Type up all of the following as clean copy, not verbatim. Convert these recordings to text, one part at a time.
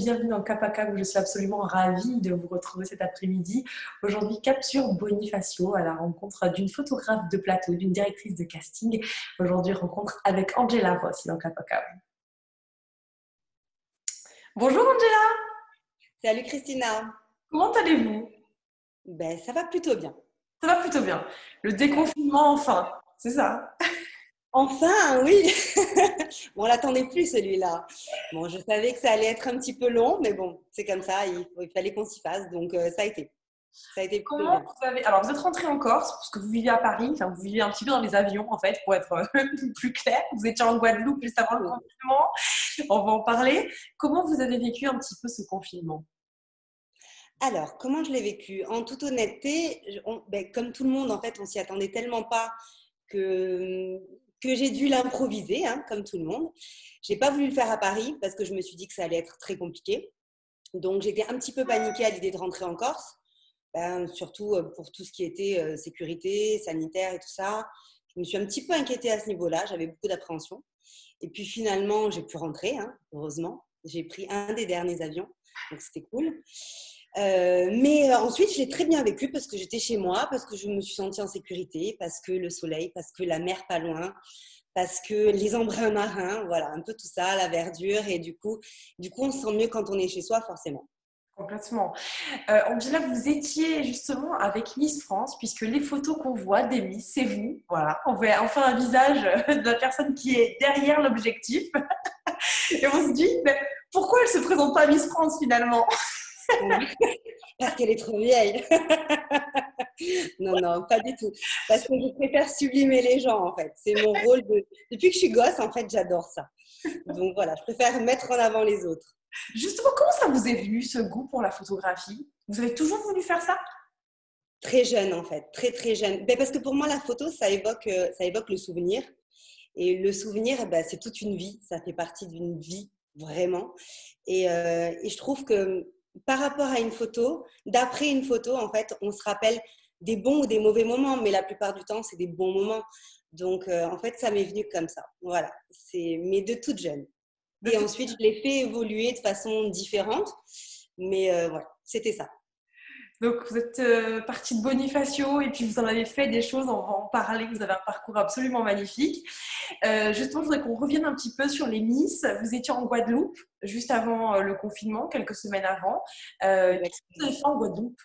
bienvenue dans Cap à Cap. Je suis absolument ravie de vous retrouver cet après-midi. Aujourd'hui, cap sur Bonifacio à la rencontre d'une photographe de plateau, d'une directrice de casting. Aujourd'hui, rencontre avec Angela Rossi dans Cap à Cap. Bonjour Angela, Salut Christina. comment allez-vous? Ben, ça va plutôt bien. Ça va plutôt bien. Le déconfinement enfin, c'est ça? Enfin, oui. Bon, on l'attendait plus celui-là. Bon, je savais que ça allait être un petit peu long, mais bon, c'est comme ça, il fallait qu'on s'y fasse, donc ça a été. Ça a été plutôt Comment bien. vous avez... Alors, vous êtes rentrée en Corse, parce que vous vivez à Paris, enfin, vous vivez un petit peu dans les avions, en fait, pour être plus clair. Vous étiez en Guadeloupe juste avant le confinement. On va en parler. Comment vous avez vécu un petit peu ce confinement? Alors, comment je l'ai vécu? En toute honnêteté, ben, comme tout le monde, en fait, on s'y attendait tellement pas que, que j'ai dû l'improviser, hein, comme tout le monde. J'ai pas voulu le faire à Paris parce que je me suis dit que ça allait être très compliqué. Donc, j'étais un petit peu paniquée à l'idée de rentrer en Corse. Ben, surtout pour tout ce qui était sécurité, sanitaire et tout ça. Je me suis un petit peu inquiétée à ce niveau-là, j'avais beaucoup d'appréhension. Et puis finalement, j'ai pu rentrer, hein, heureusement. J'ai pris un des derniers avions, donc c'était cool. Mais ensuite, je l'ai très bien vécu parce que j'étais chez moi, parce que je me suis sentie en sécurité, parce que le soleil, parce que la mer pas loin, parce que les embruns marins, voilà, un peu tout ça, la verdure. Et du coup, on se sent mieux quand on est chez soi, forcément. Complètement. Angela, vous étiez justement avec Miss France, puisque les photos qu'on voit des Miss, c'est vous. Voilà, on voit enfin un visage de la personne qui est derrière l'objectif. Et on se dit, mais pourquoi elle se présente pas Miss France finalement? Parce qu'elle est trop vieille. Non, non, pas du tout. Parce que je préfère sublimer les gens, en fait. C'est mon rôle de... Depuis que je suis gosse, en fait, j'adore ça. Donc voilà, je préfère mettre en avant les autres. Justement, comment ça vous est venu ce goût pour la photographie? Vous avez toujours voulu faire ça? Très jeune, en fait. Très, très jeune. Ben, parce que pour moi, la photo, ça évoque le souvenir. Et le souvenir, ben, c'est toute une vie. Ça fait partie d'une vie, vraiment. Et je trouve que par rapport à une photo, d'après une photo, en fait, on se rappelle des bons ou des mauvais moments, mais la plupart du temps, c'est des bons moments. Donc, en fait, ça m'est venu comme ça. Voilà. Mais de toute jeune. De Et tout- ensuite, je l'ai fait évoluer de façon différente. Mais voilà, c'était ça. Donc, vous êtes partie de Bonifacio et puis vous en avez fait des choses, on va en parler. Vous avez un parcours absolument magnifique. Justement, je voudrais qu'on revienne un petit peu sur les Miss. Vous étiez en Guadeloupe juste avant le confinement, quelques semaines avant. Qu'est-ce que vous avez fait en Guadeloupe?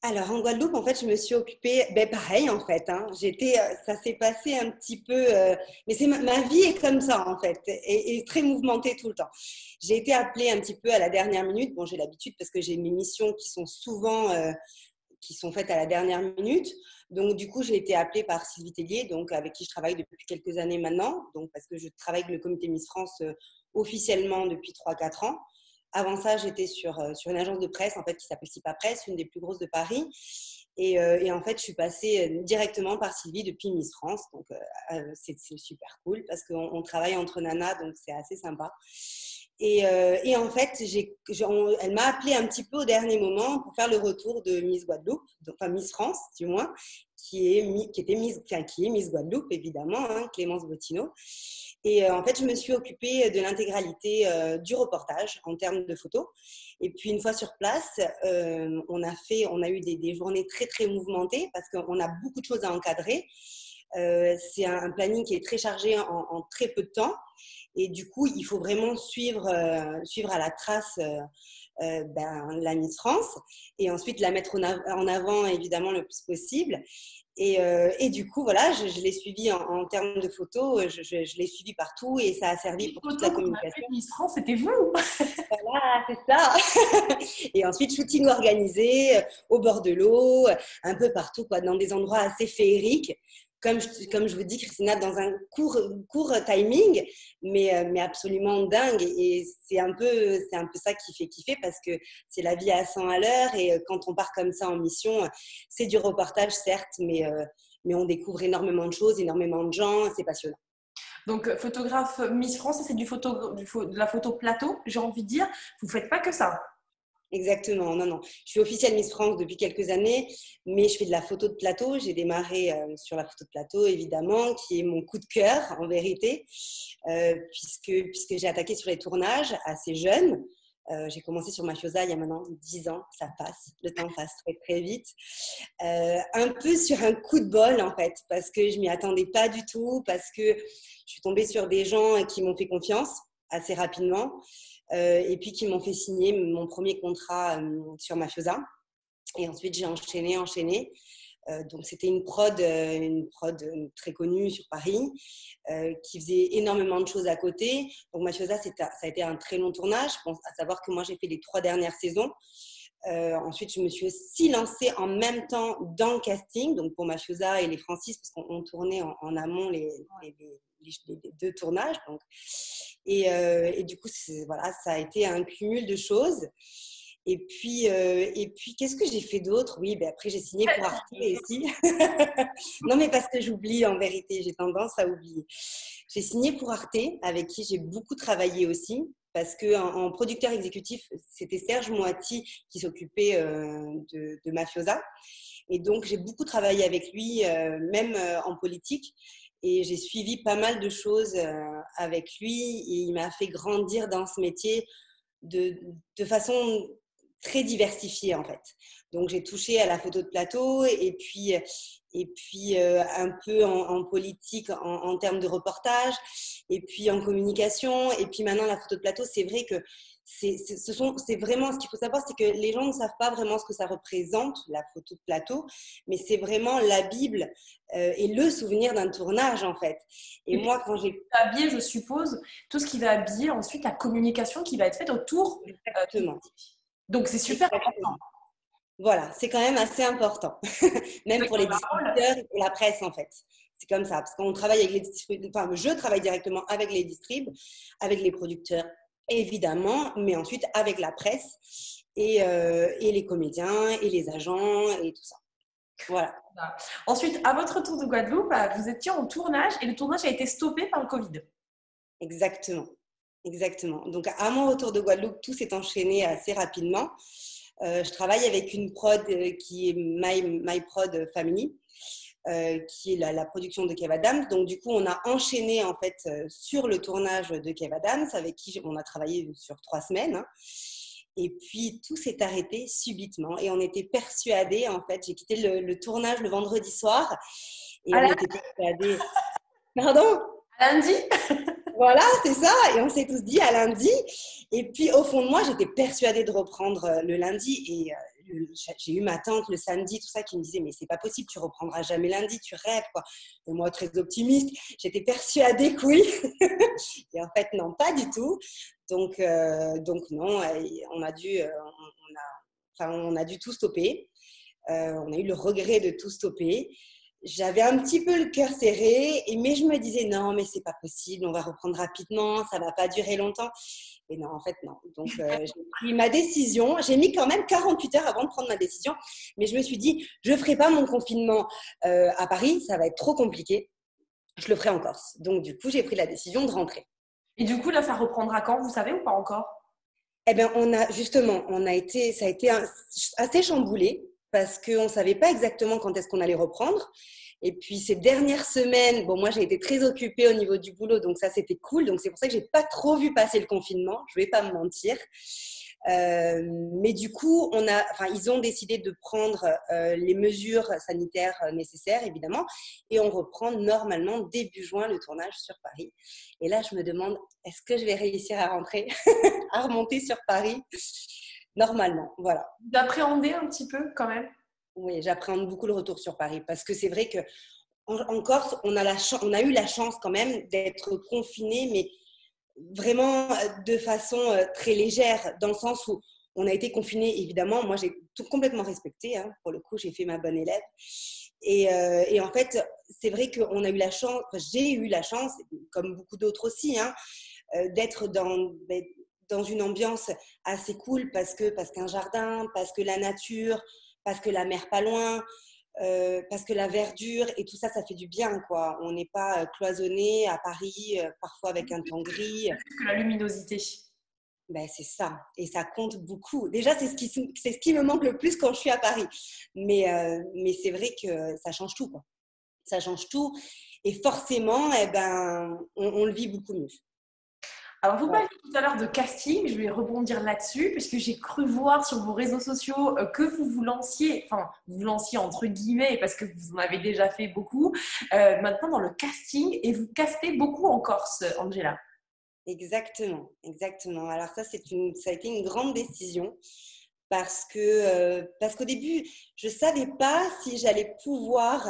Alors, en Guadeloupe, en fait, je me suis occupée, ben pareil, en fait, hein, ça s'est passé un petit peu, mais ma vie est comme ça, en fait, et très mouvementée tout le temps. J'ai été appelée un petit peu à la dernière minute. Bon, j'ai l'habitude parce que j'ai mes missions qui sont souvent, qui sont faites à la dernière minute. Donc, du coup, j'ai été appelée par Sylvie Tellier, donc avec qui je travaille depuis quelques années maintenant, donc parce que je travaille avec le comité Miss France officiellement depuis 3 4 ans. Avant ça, j'étais sur une agence de presse en fait, qui s'appelle Sipa Presse, une des plus grosses de Paris. Et en fait, je suis passée directement par Sylvie depuis Miss France. Donc, c'est super cool parce qu'on travaille entre nanas, donc c'est assez sympa. Et en fait, elle m'a appelée un petit peu au dernier moment pour faire le retour de Miss Guadeloupe, enfin Miss France du moins, qui est Miss Guadeloupe évidemment, hein, Clémence Bottineau. Et en fait, je me suis occupée de l'intégralité du reportage en termes de photos. Et puis, une fois sur place, on a eu des journées très, très mouvementées parce qu'on a beaucoup de choses à encadrer. C'est un planning qui est très chargé en très peu de temps. Et du coup, il faut vraiment suivre à la trace la Miss France et ensuite la mettre en avant, évidemment, le plus possible. Et du coup, voilà, je l'ai suivi en termes de photos, je l'ai suivi partout et ça a servi Les pour toute la photos qu'on a fait communication. de Miss France, c'était vous. Voilà, c'est ça. Et ensuite, shooting organisé au bord de l'eau, un peu partout, quoi, dans des endroits assez féeriques. Comme je vous dis, Christina, dans un court timing, mais absolument dingue. Et c'est un peu ça qui fait kiffer parce que c'est la vie à 100 à l'heure. Et quand on part comme ça en mission, c'est du reportage, certes, mais on découvre énormément de choses, énormément de gens. C'est passionnant. Donc, photographe Miss France, c'est de la photo plateau, j'ai envie de dire. Vous ne faites pas que ça. Exactement, non, non. Je suis officielle Miss France depuis quelques années, mais je fais de la photo de plateau. J'ai démarré sur la photo de plateau, évidemment, qui est mon coup de cœur, en vérité, puisque j'ai attaqué sur les tournages assez jeune. J'ai commencé sur Mafiosa il y a maintenant 10 ans, ça passe, le temps passe très très vite. Un peu sur un coup de bol en fait, parce que je m'y attendais pas du tout, parce que je suis tombée sur des gens qui m'ont fait confiance assez rapidement. Et puis qui m'ont fait signer mon premier contrat sur Mafiosa. Et ensuite, j'ai enchaîné. Donc, c'était une prod très connue sur Paris qui faisait énormément de choses à côté. Donc, Mafiosa, ça a été un très long tournage. Bon, à savoir que moi, j'ai fait les 3 dernières saisons. Ensuite, je me suis aussi lancée en même temps dans le casting, donc pour Mafiosa et les Francis, parce qu'on tournait en amont les 2 tournages. Donc. Et du coup, voilà, ça a été un cumul de choses. Et puis qu'est-ce que j'ai fait d'autre? Oui, ben après, j'ai signé pour Arte aussi. Non, mais parce que j'oublie, en vérité, j'ai tendance à oublier. J'ai signé pour Arte, avec qui j'ai beaucoup travaillé aussi, parce qu'en producteur exécutif, c'était Serge Moati qui s'occupait de Mafiosa. Et donc, j'ai beaucoup travaillé avec lui, même en politique. Et j'ai suivi pas mal de choses avec lui. Et il m'a fait grandir dans ce métier de façon très diversifiée, en fait. Donc, j'ai touché à la photo de plateau et puis un peu en politique en termes de reportage, et puis en communication. Et puis maintenant, la photo de plateau, c'est vrai que c'est vraiment ce qu'il faut savoir, c'est que les gens ne savent pas vraiment ce que ça représente, la photo de plateau, mais c'est vraiment la Bible et le souvenir d'un tournage, en fait. Et moi, quand j'ai habiller, je suppose, tout ce qui va habiller ensuite la communication qui va être faite autour. Exactement. Donc, c'est super Exactement. important. Voilà, c'est quand même assez important, même pour les distributeurs et pour la presse, en fait. C'est comme ça, parce qu'on travaille avec les distributeurs, enfin, je travaille directement avec les distributeurs, avec les producteurs, évidemment, mais ensuite avec la presse et les comédiens et les agents et tout ça. Voilà. Ensuite, à votre retour de Guadeloupe, vous étiez en tournage et le tournage a été stoppé par le Covid. Exactement. Exactement. Donc, à mon retour de Guadeloupe, tout s'est enchaîné assez rapidement. Je travaille avec une prod qui est My Prod Family, qui est la production de Kev Adams. Donc, du coup, on a enchaîné en fait sur le tournage de Kev Adams, avec qui on a travaillé sur 3 semaines. Hein. Et puis, tout s'est arrêté subitement. Et on était persuadés, en fait, j'ai quitté le tournage le vendredi soir. Et on était persuadés. Pardon? Lundi. Voilà, c'est ça. Et on s'est tous dit à lundi. Et puis, au fond de moi, j'étais persuadée de reprendre le lundi. Et j'ai eu ma tante le samedi, tout ça, qui me disait, mais c'est pas possible, tu reprendras jamais lundi, tu rêves, quoi. Et moi, très optimiste, j'étais persuadée que oui. Et en fait, non, pas du tout. Donc non, on a dû tout stopper. On a eu le regret de tout stopper. J'avais un petit peu le cœur serré, mais je me disais non, mais c'est pas possible, on va reprendre rapidement, ça va pas durer longtemps. Et non, en fait, non. Donc, j'ai pris ma décision. J'ai mis quand même 48 heures avant de prendre ma décision, mais je me suis dit, je ferai pas mon confinement à Paris, ça va être trop compliqué. Je le ferai en Corse. Donc, du coup, j'ai pris la décision de rentrer. Et du coup, là, ça reprendra quand, vous savez, ou pas encore? Eh bien, ça a été assez chamboulé parce qu'on ne savait pas exactement quand est-ce qu'on allait reprendre. Et puis, ces dernières semaines, bon, moi, j'ai été très occupée au niveau du boulot, donc ça, c'était cool. Donc, c'est pour ça que je n'ai pas trop vu passer le confinement. Je ne vais pas me mentir. Mais du coup, ils ont décidé de prendre les mesures sanitaires nécessaires, évidemment, et on reprend normalement début juin le tournage sur Paris. Et là, je me demande, est-ce que je vais réussir à rentrer, à remonter sur Paris? Normalement, voilà. Vous appréhendez un petit peu quand même? Oui, j'appréhende beaucoup le retour sur Paris parce que c'est vrai que en Corse, on a eu la chance quand même d'être confinés, mais vraiment de façon très légère, dans le sens où on a été confinés, évidemment. Moi, j'ai tout complètement respecté. Hein. Pour le coup, j'ai fait ma bonne élève. Et en fait, c'est vrai qu'on a eu la chance, j'ai eu la chance, comme beaucoup d'autres aussi, hein, d'être dans une ambiance assez cool parce qu'un jardin, parce que la nature, parce que la mer pas loin, parce que la verdure et tout ça, ça fait du bien, quoi. On n'est pas cloisonné à Paris, parfois avec un temps gris. Que la luminosité. Ben, c'est ça, et ça compte beaucoup. Déjà, c'est ce qui me manque le plus quand je suis à Paris. Mais c'est vrai que ça change tout, quoi. Ça change tout. Et forcément, eh ben, on le vit beaucoup mieux. Alors, vous Voilà. parliez tout à l'heure de casting, je vais rebondir là-dessus, puisque j'ai cru voir sur vos réseaux sociaux que vous lanciez, enfin, vous lanciez entre guillemets, parce que vous en avez déjà fait beaucoup, maintenant dans le casting, et vous castez beaucoup en Corse, Angela. Exactement, exactement. Alors ça a été une grande décision parce qu'au début, je ne savais pas si j'allais pouvoir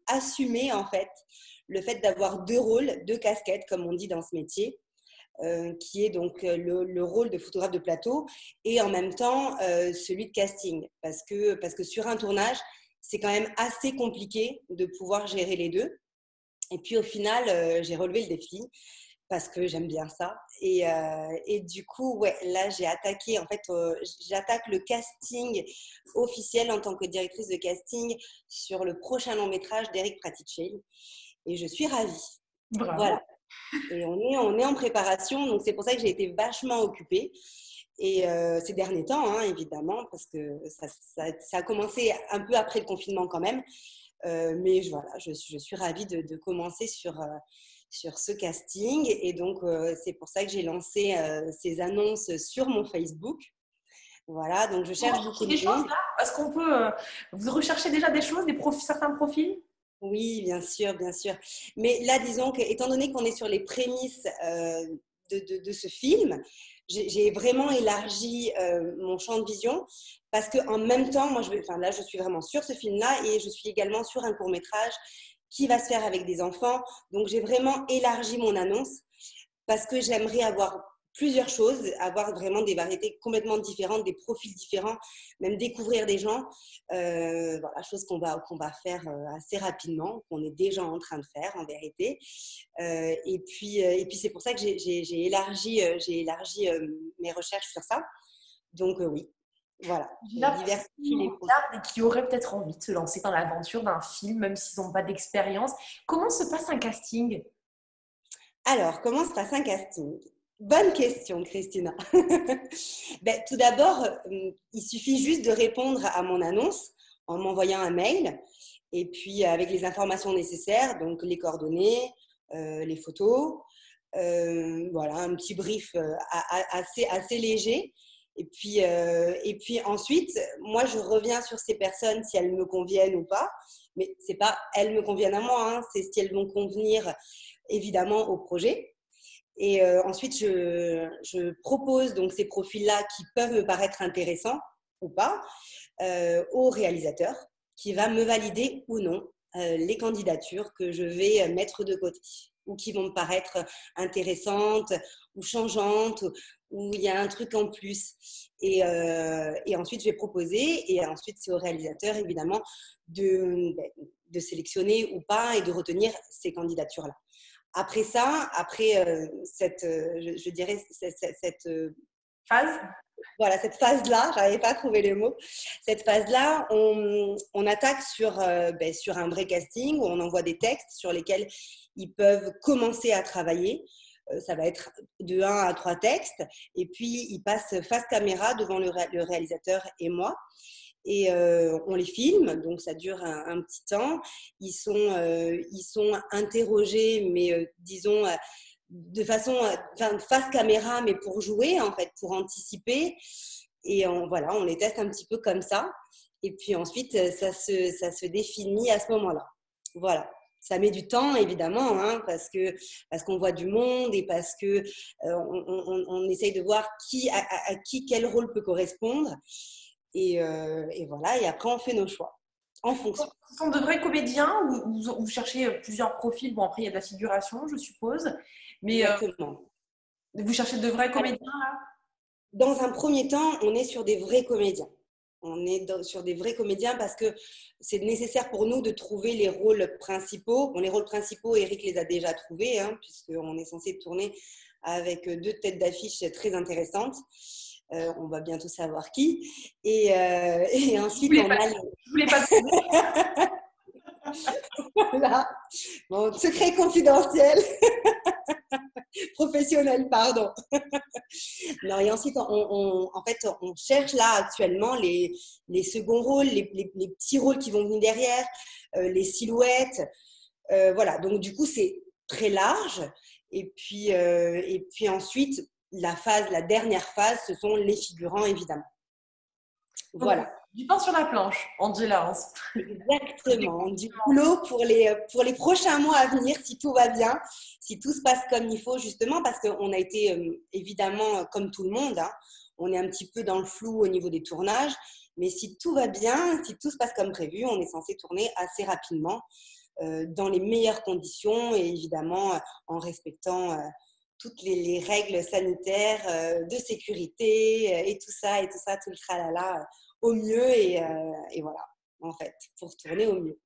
assumer en fait le fait d'avoir deux rôles, deux casquettes, comme on dit dans ce métier. Qui est donc le rôle de photographe de plateau et en même temps celui de casting. Parce que sur un tournage, c'est quand même assez compliqué de pouvoir gérer les deux. Et puis au final, j'ai relevé le défi parce que j'aime bien ça. Et du coup, ouais, là, j'ai attaqué, en fait, j'attaque le casting officiel en tant que directrice de casting sur le prochain long métrage d'Eric Pratichel. Et je suis ravie. Bravo. Voilà. Et on est en préparation, donc c'est pour ça que j'ai été vachement occupée. Et ces derniers temps, hein, évidemment, parce que ça a commencé un peu après le confinement quand même. Mais voilà, je suis ravie de commencer sur ce casting. Et donc, c'est pour ça que j'ai lancé ces annonces sur mon Facebook. Voilà, donc je Vous cherche recherchez beaucoup des de choses monde. là? Est-ce qu'on peut. Vous recherchez déjà des choses, certains profils? Oui, bien sûr, bien sûr. Mais là, disons que, étant donné qu'on est sur les prémices de ce film, j'ai vraiment élargi mon champ de vision parce qu'en même temps, là, je suis vraiment sur ce film-là et je suis également sur un court-métrage qui va se faire avec des enfants. Donc, j'ai vraiment élargi mon annonce parce que j'aimerais avoir plusieurs choses, avoir vraiment des variétés complètement différentes, des profils différents, même découvrir des gens. Voilà, chose qu'on va faire assez rapidement, qu'on est déjà en train de faire en vérité. Et puis c'est pour ça que j'ai élargi mes recherches sur ça. Donc oui, voilà, J'ai j'ai là diversifié qui nous les profils. regardent et qui auraient peut-être envie de se lancer dans l'aventure d'un film, même s'ils n'ont pas d'expérience. Comment se passe un casting? Alors, comment se passe un casting? Bonne question, Christina. Ben, tout d'abord, il suffit juste de répondre à mon annonce en m'envoyant un mail et puis avec les informations nécessaires, donc les coordonnées, les photos, voilà, un petit brief assez léger. Et puis ensuite, moi, je reviens sur ces personnes si elles me conviennent ou pas. Mais c'est pas elles me conviennent à moi, hein, c'est si elles vont convenir évidemment au projet. Et ensuite, je propose donc ces profils-là qui peuvent me paraître intéressants ou pas au réalisateur qui va me valider ou non les candidatures que je vais mettre de côté ou qui vont me paraître intéressantes ou changeantes ou il y a un truc en plus. Et ensuite, je vais proposer et ensuite, c'est au réalisateur évidemment de sélectionner ou pas et de retenir ces candidatures-là. Après ça, je dirais, Phase? voilà, cette phase-là, j'arrivais pas à trouver le mot. Cette phase-là, on attaque sur un vrai casting où on envoie des textes sur lesquels ils peuvent commencer à travailler. Ça va être de 1 à 3 textes. Et puis, ils passent face caméra devant le réalisateur et moi. Et on les filme, donc ça dure un petit temps. Ils sont interrogés, mais disons de façon face caméra, mais pour jouer en fait, pour anticiper. Et voilà, on les teste un petit peu comme ça. Et puis ensuite, ça se définit à ce moment-là. Voilà. Ça met du temps, évidemment, hein, parce qu'on voit du monde et parce que on essaye de voir à qui quel rôle peut correspondre. Et voilà, et après, on fait nos choix en fonction. Ce sont de vrais comédiens ou vous cherchez plusieurs profils? Bon, après, il y a de la figuration, je suppose. Mais Exactement. vous cherchez de vrais Alors, comédiens là? dans un premier temps, on est sur des vrais comédiens. On est sur des vrais comédiens parce que c'est nécessaire pour nous de trouver les rôles principaux. Bon, les rôles principaux, Eric les a déjà trouvés, hein, puisqu'on est censé tourner avec 2 têtes d'affiche très intéressantes. On va bientôt savoir qui. Et ensuite, on a... Je voulais pas. Voilà. Bon, secret confidentiel. professionnelle, pardon. Non, et ensuite, en fait, on cherche là actuellement les seconds rôles, les petits rôles qui vont venir derrière, les silhouettes. Voilà, donc du coup, c'est très large. Et puis ensuite, la dernière phase, ce sont les figurants, évidemment. Voilà. Donc, du pain sur la planche, Angela. Exactement. Du boulot pour les prochains mois à venir, si tout va bien, si tout se passe comme il faut, justement, parce qu'on a été, évidemment, comme tout le monde, hein, on est un petit peu dans le flou au niveau des tournages, mais si tout va bien, si tout se passe comme prévu, on est censé tourner assez rapidement, dans les meilleures conditions et évidemment en respectant toutes les règles sanitaires, de sécurité et tout ça, tout le tralala au mieux et voilà, en fait, pour tourner au mieux.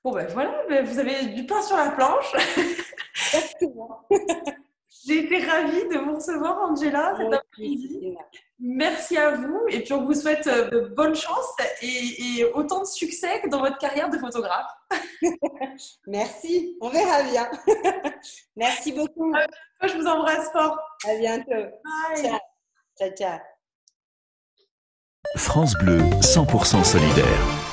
Bon, ben voilà, vous avez du pain sur la planche. Exactement. J'ai été ravie de vous recevoir, Angela, cet après-midi. Merci à vous et puis on vous souhaite bonne chance et autant de succès que dans votre carrière de photographe. Merci, on verra bien. Merci beaucoup. Je vous embrasse fort. À bientôt. Bye. Ciao. Ciao, ciao. France Bleu, 100% solidaire.